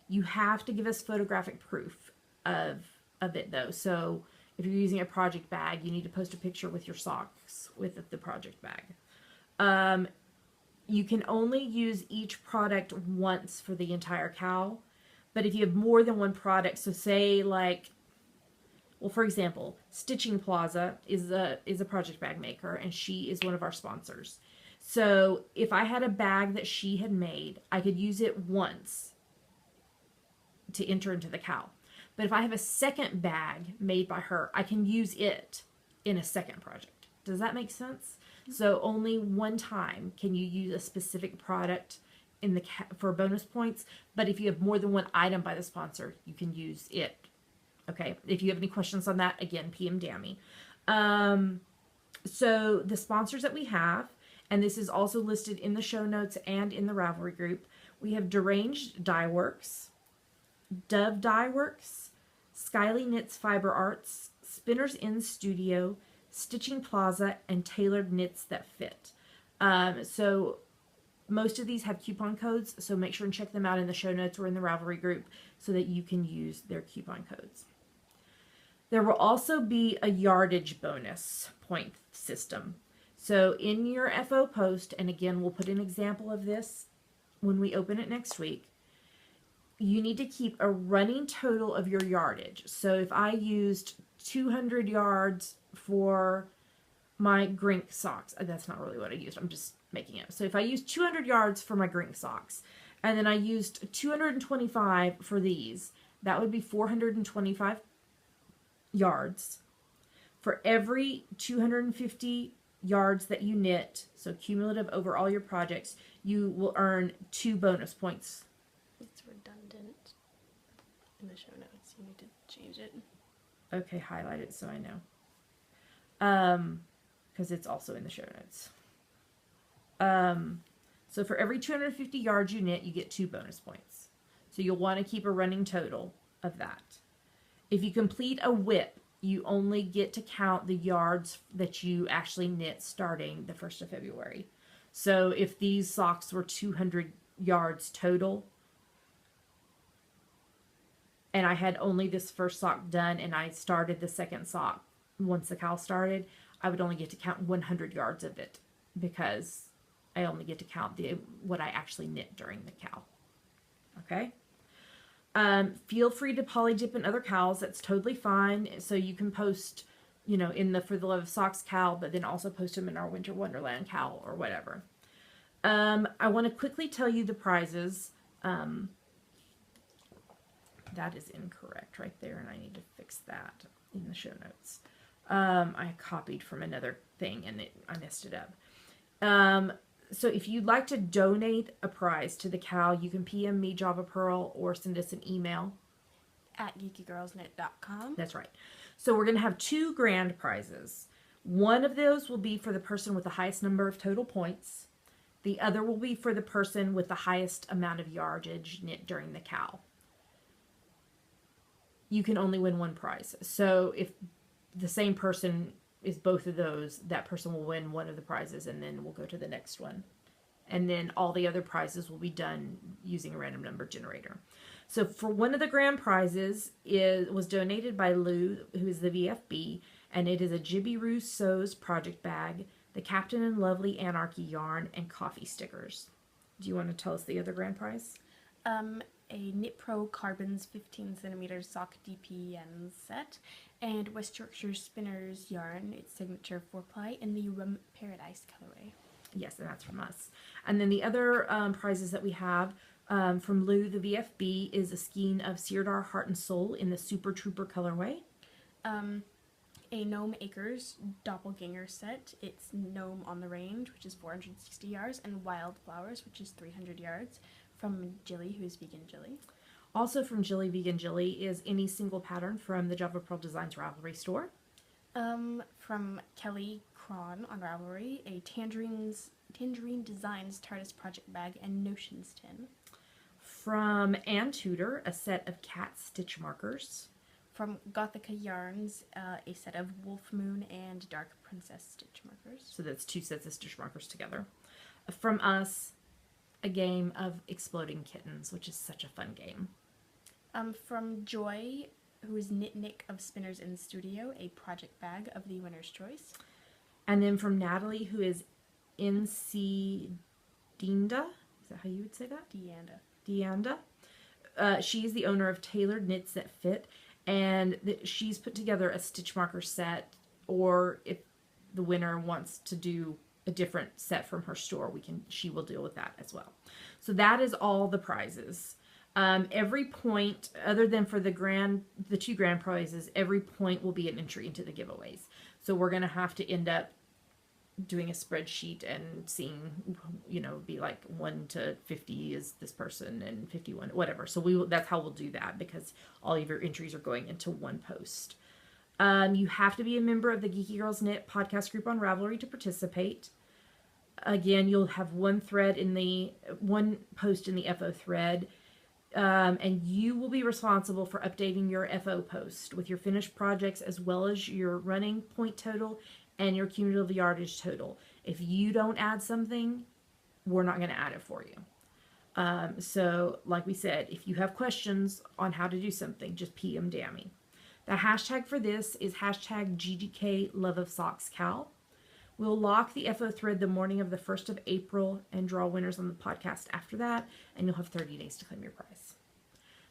You have to give us photographic proof of it, though. So if you're using a project bag, you need to post a picture with your socks with the project bag. You can only use each product once for the entire cow. But if you have more than 1 product, so say like, well, for example, Stitching Plaza is a project bag maker, and she is one of our sponsors. So if I had a bag that she had made, I could use it once to enter into the cow. But if I have a second bag made by her, I can use it in a second project. Does that make sense? So only 1 time can you use a specific product in for bonus points, but if you have more than 1 item by the sponsor, you can use it. Okay, if you have any questions on that, again, PM Dammy. So the sponsors that we have, and this is also listed in the show notes and in the Ravelry group, we have Deranged Dye Works, Dove Dye Works, Skyly Knits Fiber Arts, Spinners in Studio, Stitching Plaza, and Tailored Knits That Fit. So most of these have coupon codes, so make sure and check them out in the show notes or in the Ravelry group so that you can use their coupon codes. There will also be a yardage bonus point system. So in your FO post, and again, we'll put an example of this when we open it next week, you need to keep a running total of your yardage. So if I used 200 yards for my Greink socks, that's not really what I used, I'm just making it. So if I used 200 yards for my Greink socks, and then I used 225 for these, that would be 425 yards. For every 250 yards that you knit, so cumulative over all your projects, you will earn 2 bonus points. It's redundant in the show notes. You need to change it. Okay, highlight it so I know. Because it's also in the show notes. So for every 250 yards you knit, you get 2 bonus points. So you'll want to keep a running total of that. If you complete a whip, you only get to count the yards that you actually knit starting the 1st of February. So if these socks were 200 yards total, and I had only this first sock done, and I started the second sock once the cowl started, I would only get to count 100 yards of it because I only get to count what I actually knit during the cowl. Okay? Feel free to poly dip in other cowls. That's totally fine. So you can post, you know, in the For the Love of Socks cowl, but then also post them in our Winter Wonderland cowl or whatever. I want to quickly tell you the prizes. That is incorrect right there, and I need to fix that in the show notes. I copied from another thing, and I messed it up. So if you'd like to donate a prize to the cowl, you can PM me Java Pearl or send us an email. At geekygirlsknit.com. That's right. So we're going to have 2 grand prizes. One of those will be for the person with the highest number of total points. The other will be for the person with the highest amount of yardage knit during the cowl. You can only win 1 prize. So if the same person is both of those, that person will win one of the prizes, and then we'll go to the next one. And then all the other prizes will be done using a random number generator. So for one of the grand prizes was donated by Lou, who is the VFB, and it is a Jibby Roo Sews project bag, the Captain and Lovely Anarchy yarn, and coffee stickers. Do you want to tell us the other grand prize? A Knit Pro Carbons 15 cm sock DPN set, and West Yorkshire Spinners yarn, its signature 4-ply in the Rum Paradise colorway. Yes, and that's from us. And then the other prizes that we have from Lou, the VFB, is a skein of Sirdar Heart and Soul in the Super Trooper colorway. A Gnome Acres Doppelganger set. It's Gnome on the Range, which is 460 yards, and Wildflowers, which is 300 yards, from Jilly, who is Vegan Jilly. Also from Jilly Vegan Jilly is any single pattern from the Java Pearl Designs Ravelry store. From Kelly Cron on Ravelry, a Tangerine Designs TARDIS project bag and Notions tin. From Ann Tudor, a set of cat stitch markers. From Gothica Yarns, a set of Wolf Moon and Dark Princess stitch markers. So that's 2 sets of stitch markers together. From us, a game of Exploding Kittens, which is such a fun game. From Joy, who is Knit Nick of Spinners in Studio, a project bag of the winner's choice. And then from Natalie, who is NC Dinda. Is that how you would say that? Deanda. She's the owner of Tailored Knits That Fit, and she's put together a stitch marker set, or if the winner wants to do a different set from her store, she will deal with that as well. So that is all the prizes. Every point, other than for the 2 grand prizes, every point will be an entry into the giveaways. So we're going to have to end up doing a spreadsheet and seeing, you know, be like 1 to 50 is this person and 51, whatever. So that's how we'll do that, because all of your entries are going into one post. You have to be a member of the Geeky Girls Knit podcast group on Ravelry to participate. Again, you'll have one post in the FO thread. And you will be responsible for updating your FO post with your finished projects as well as your running point total and your cumulative yardage total. If you don't add something, we're not going to add it for you. So like we said, if you have questions on how to do something, just PM Dammy. The hashtag for this is hashtag GGK Love of Socks Cal. We'll lock the FO thread the morning of the 1st of April and draw winners on the podcast after that, and you'll have 30 days to claim your prize.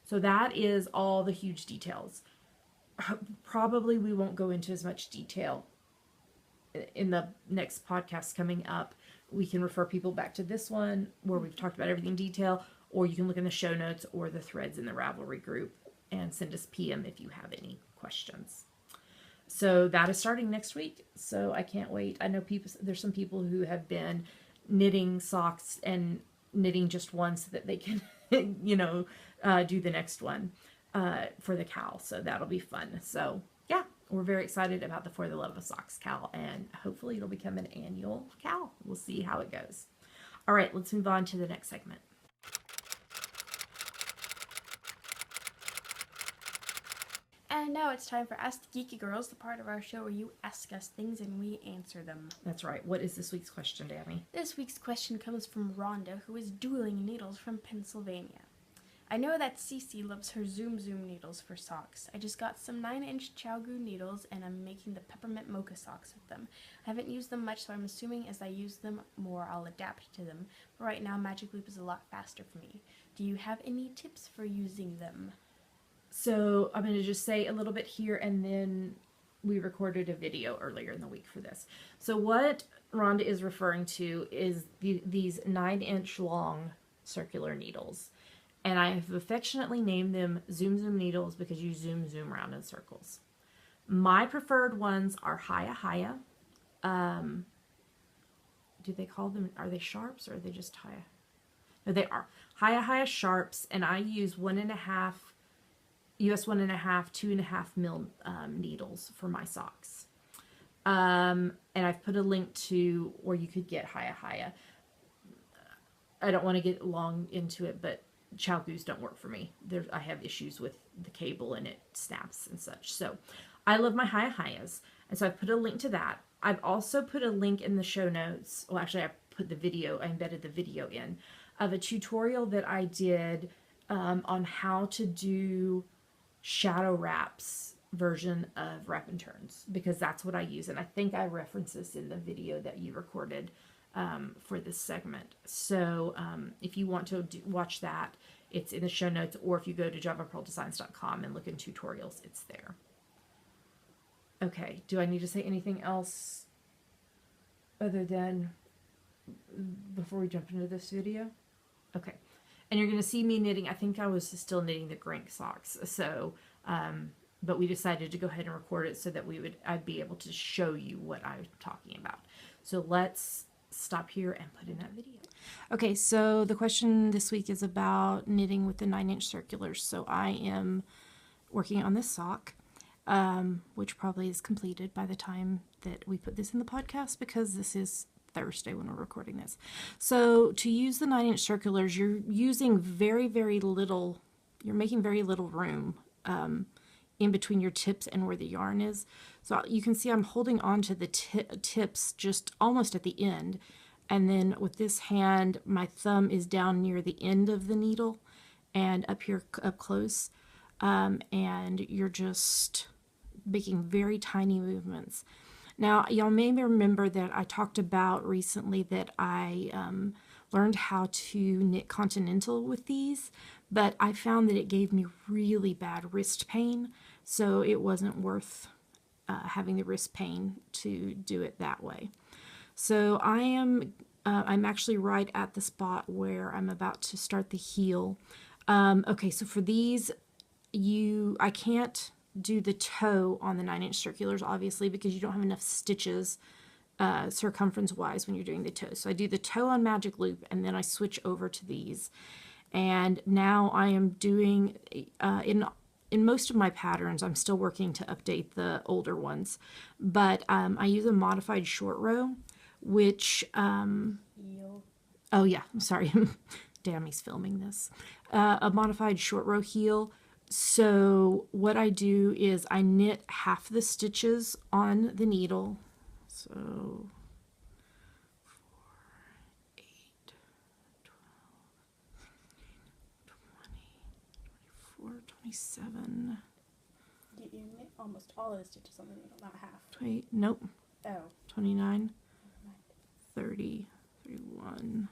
So that is all the huge details. Probably we won't go into as much detail in the next podcast coming up. We can refer people back to this one where we've talked about everything in detail, or you can look in the show notes or the threads in the Ravelry group and send us PM if you have any questions. So that is starting next week. So I can't wait. I know there's some people who have been knitting socks and knitting just one so that they can, do the next one for the Cal. So that'll be fun. So yeah, we're very excited about the For the Love of Socks Cal, and hopefully it'll become an annual Cal. We'll see how it goes. All right, let's move on to the next segment. And now it's time for Ask the Geeky Girls, the part of our show where you ask us things and we answer them. That's right. What is this week's question, Dammy? This week's question comes from Rhonda, who is dueling needles from Pennsylvania. I know that Cece loves her Zoom Zoom needles for socks. I just got some 9-inch Chow-Goo needles and I'm making the peppermint mocha socks with them. I haven't used them much, so I'm assuming as I use them more, I'll adapt to them. But right now, Magic Loop is a lot faster for me. Do you have any tips for using them? So I'm going to just say a little bit here, and then we recorded a video earlier in the week for this. So what Rhonda is referring to is these 9-inch long circular needles. And I have affectionately named them Zoom Zoom needles because you zoom around in circles. My preferred ones are Haya. Do they call them, are they sharps or are they just Haya? No, they are. Haya sharps, and I use 1.5 US 1.5, 2.5 mil needles for my socks. And I've put a link to where you could get Haya. I don't want to get long into it, but Chow-Goos don't work for me. I have issues with the cable and it snaps and such. So I love my Hayas. And so I've put a link to that. I've also put a link in the show notes. Well, actually I embedded the video in of a tutorial that I did on how to do shadow wraps version of wrap and turns, because that's what I use, and I think I referenced this in the video that you recorded for this segment. So if you want to watch that, it's in the show notes, or if you go to javapearldesigns.com and look in tutorials, it's there. Okay, do I need to say anything else other than before we jump into this video? Okay. And you're going to see me knitting. I think I was still knitting the Greink socks. So, but we decided to go ahead and record it so that I'd be able to show you what I was talking about. So let's stop here and put in that video. Okay, so the question this week is about knitting with the 9-inch circulars. So I am working on this sock, which probably is completed by the time that we put this in the podcast, because this is Thursday when we're recording this. So to use the 9-inch circulars, you're using very, very little, you're making very little room in between your tips and where the yarn is. So you can see I'm holding on to the tips just almost at the end. And then with this hand, my thumb is down near the end of the needle and up here up close. And you're just making very tiny movements. Now, y'all may remember that I talked about recently that I learned how to knit continental with these, but I found that it gave me really bad wrist pain, so it wasn't worth having the wrist pain to do it that way. So I'm actually right at the spot where I'm about to start the heel. Okay, so for these, I can't do the toe on the 9-inch circulars, obviously, because you don't have enough stitches circumference wise when you're doing the toe. So I do the toe on Magic Loop, and then I switch over to these. And now I am doing in most of my patterns, I'm still working to update the older ones, but I use a modified short row, which oh yeah, I'm sorry. Dammy's filming this. A modified short row heel. So what I do is I knit half the stitches on the needle. So 4, 8, 12, 20, 24, 27. You knit almost all of the stitches on the needle, not half. 28, nope. Oh. 29, 30, 31,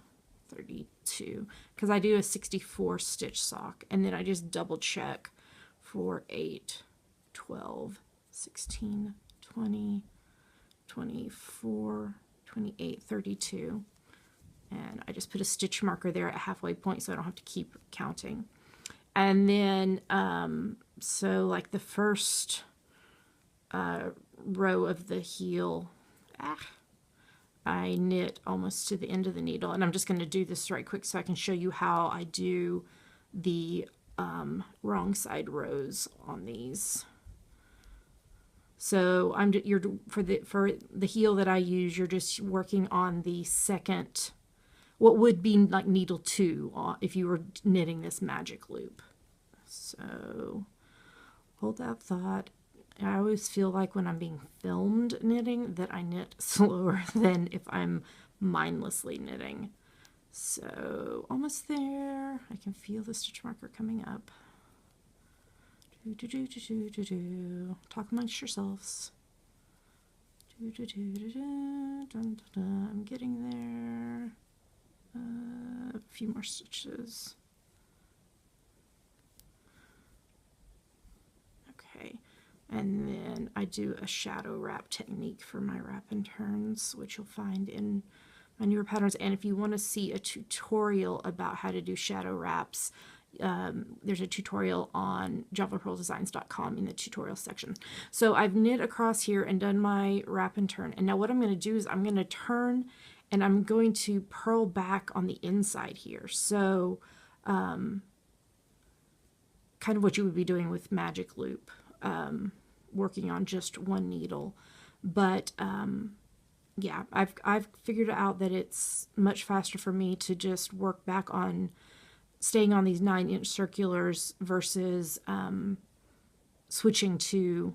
32. Because I do a 64 stitch sock. And then I just double check for 8, 12, 16, 20, 24, 28, 32. And I just put a stitch marker there at halfway point so I don't have to keep counting. And then, so like the first row of the heel, I knit almost to the end of the needle. And I'm just going to do this right quick so I can show you how I do the wrong side rows on these. So for the heel that I use, you're just working on the second, what would be like needle 2 if you were knitting this magic loop. So hold that thought. I always feel like when I'm being filmed knitting that I knit slower than if I'm mindlessly knitting. So almost there. I can feel the stitch marker coming up. Talk amongst yourselves. I'm getting there. A few more stitches. Okay, and then I do a shadow wrap technique for my wrap and turns, which you'll find in my newer patterns. And if you want to see a tutorial about how to do shadow wraps, there's a tutorial on JavaPearlDesigns.com in the tutorial section. So I've knit across here and done my wrap and turn. And now what I'm going to do is I'm going to turn and I'm going to purl back on the inside here. So kind of what you would be doing with magic loop, working on just one needle. But yeah, I've figured out that it's much faster for me to just work back on staying on these 9-inch circulars versus switching to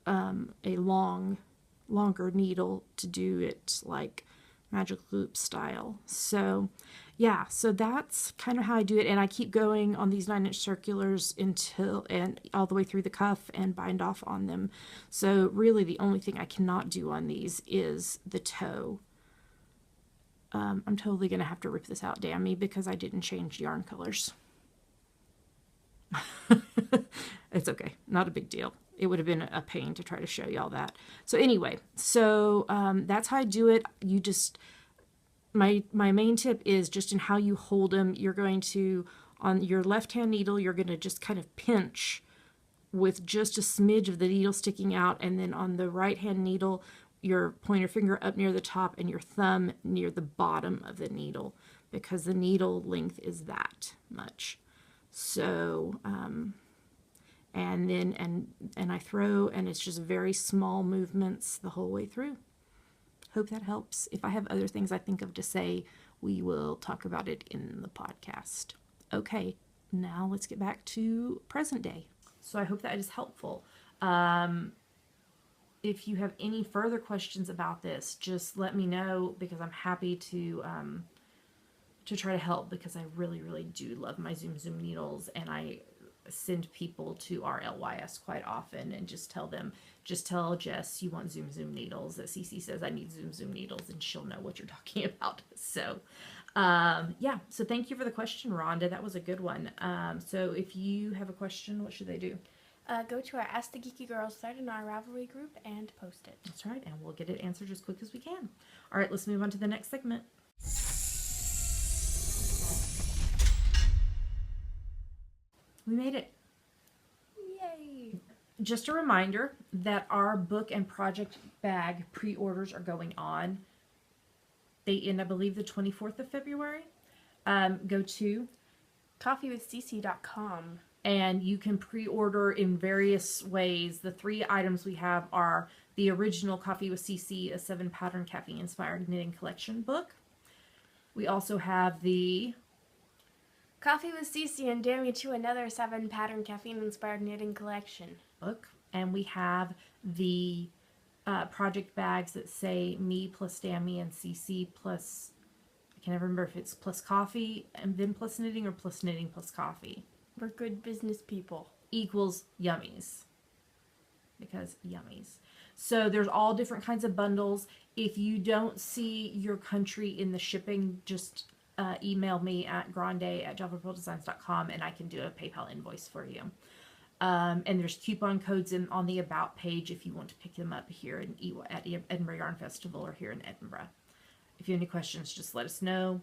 a longer needle to do it like magic loop style. So yeah, so that's kind of how I do it, and I keep going on these 9-inch circulars and all the way through the cuff and bind off on them. So really the only thing I cannot do on these is the toe. I'm totally gonna have to rip this out, damn me, because I didn't change yarn colors. It's okay, not a big deal. It would have been a pain to try to show y'all that. So anyway, so that's how I do it. You just, my main tip is just in how you hold them. You're going to, on your left hand needle, you're going to just kind of pinch with just a smidge of the needle sticking out, and then on the right hand needle, your pointer finger up near the top and your thumb near the bottom of the needle, because the needle length is that much. So and then I throw, and it's just very small movements the whole way through. Hope that helps. If I have other things I think of to say, we will talk about it in the podcast. Okay, now let's get back to present day. So I hope that is helpful. If you have any further questions about this, just let me know, because I'm happy to try to help, because I really, really do love my Zoom needles, and I send people to our LYS quite often and just tell Jess you want Zoom needles, that Cece says I need Zoom needles, and she'll know what you're talking about. So yeah, so thank you for the question, Rhonda. That was a good one. So if you have a question, what should they do? Go to our Ask the Geeky Girls thread in our Ravelry group and post it. That's right, and we'll get it answered as quick as we can. All right, let's move on to the next segment. We made it. Yay! Just a reminder that our book and project bag pre-orders are going on. They end, I believe, the 24th of February. Go to coffeewithcc.com. and you can pre-order in various ways. The 3 items we have are the original Coffee with CC, a 7-pattern caffeine-inspired knitting collection book. We also have the Coffee with Cece and Dammy to another 7 pattern caffeine-inspired knitting collection. Book. And we have the project bags that say me plus Dammy and CC plus, I can never remember if it's plus coffee and then plus knitting or plus knitting plus coffee. We're good business people. Equals Yummies. Because Yummies. So there's all different kinds of bundles. If you don't see your country in the shipping, just email me at grande@javapearldesigns.com and I can do a PayPal invoice for you. And there's coupon codes on the About page if you want to pick them up here at Edinburgh Yarn Festival or here in Edinburgh. If you have any questions, just let us know.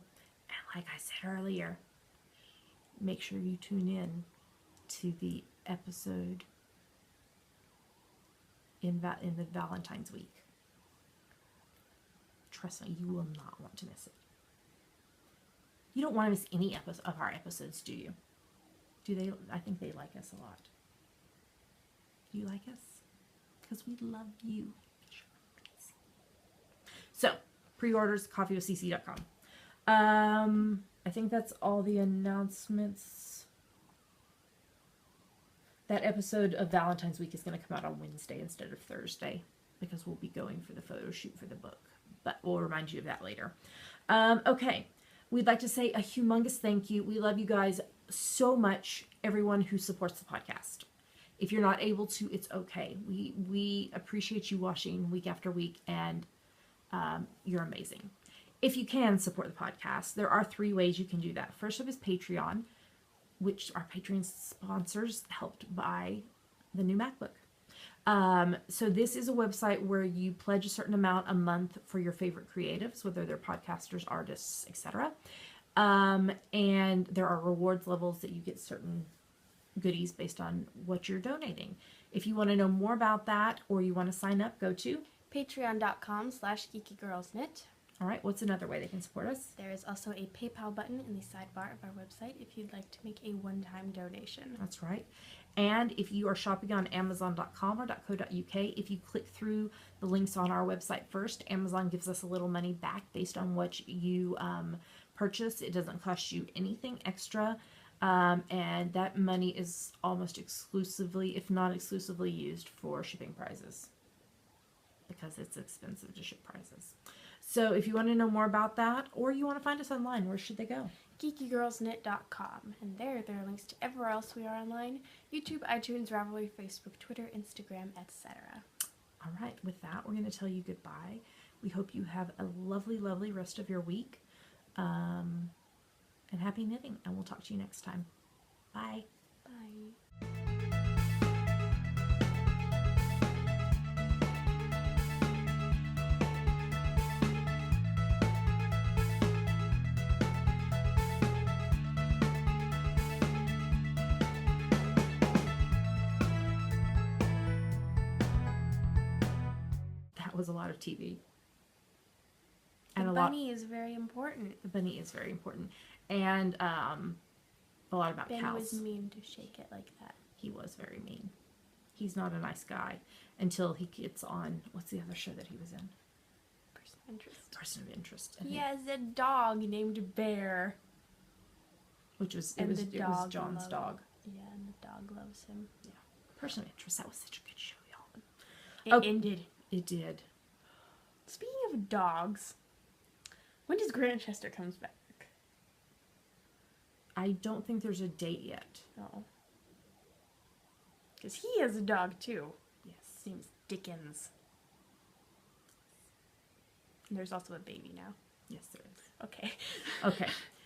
And like I said earlier, make sure you tune in to the episode in the Valentine's week. Trust me, you will not want to miss it. You don't want to miss any episode of our episodes, do you? Do they? I think they like us a lot. Do you like us? Because we love you. So, pre-orders, coffeewithcc.com. I think that's all the announcements. That episode of Valentine's Week is going to come out on Wednesday instead of Thursday because we'll be going for the photo shoot for the book. But we'll remind you of that later. Okay. We'd like to say a humongous thank you. We love you guys so much, everyone who supports the podcast. If you're not able to, it's okay. We appreciate you watching week after week, and you're amazing. If you can support the podcast, there are 3 ways you can do that. First up is Patreon, which our Patreon sponsors helped buy the new MacBook. So this is a website where you pledge a certain amount a month for your favorite creatives, whether they're podcasters, artists, etc. And there are rewards levels that you get certain goodies based on what you're donating. If you want to know more about that or you want to sign up, go to patreon.com/geekygirlsknit. All right, what's another way they can support us? There is also a PayPal button in the sidebar of our website if you'd like to make a one-time donation. That's right. And if you are shopping on Amazon.com or .co.uk, if you click through the links on our website first, Amazon gives us a little money back based on what you purchase. It doesn't cost you anything extra. And that money is almost exclusively, if not exclusively, used for shipping prizes because it's expensive to ship prizes. So if you want to know more about that or you want to find us online, where should they go? geekygirlsknit.com, and there are links to everywhere else we are online: YouTube, iTunes, Ravelry, Facebook, Twitter, Instagram, etc. All right, with that, we're going to tell you goodbye. We hope you have a lovely, lovely rest of your week, and happy knitting, and we'll talk to you next time. Bye. Bye. Was a lot of TV. And the bunny is very important. The bunny is very important. And a lot about Ben cows. was mean to shake it like that. He was very mean. He's not a nice guy until he gets on, what's the other show that he was in? Person of Interest. Person of Interest. He has a dog named Bear. Which was, it was John's dog. Yeah, and the dog loves him. Yeah. Person of Interest. That was such a good show, y'all. It ended. It did. Speaking of dogs, when does Grantchester comes back? I don't think there's a date yet. No. Because he has a dog too. Yes. His name's Dickens. And there's also a baby now. Yes, there is. Okay. Okay.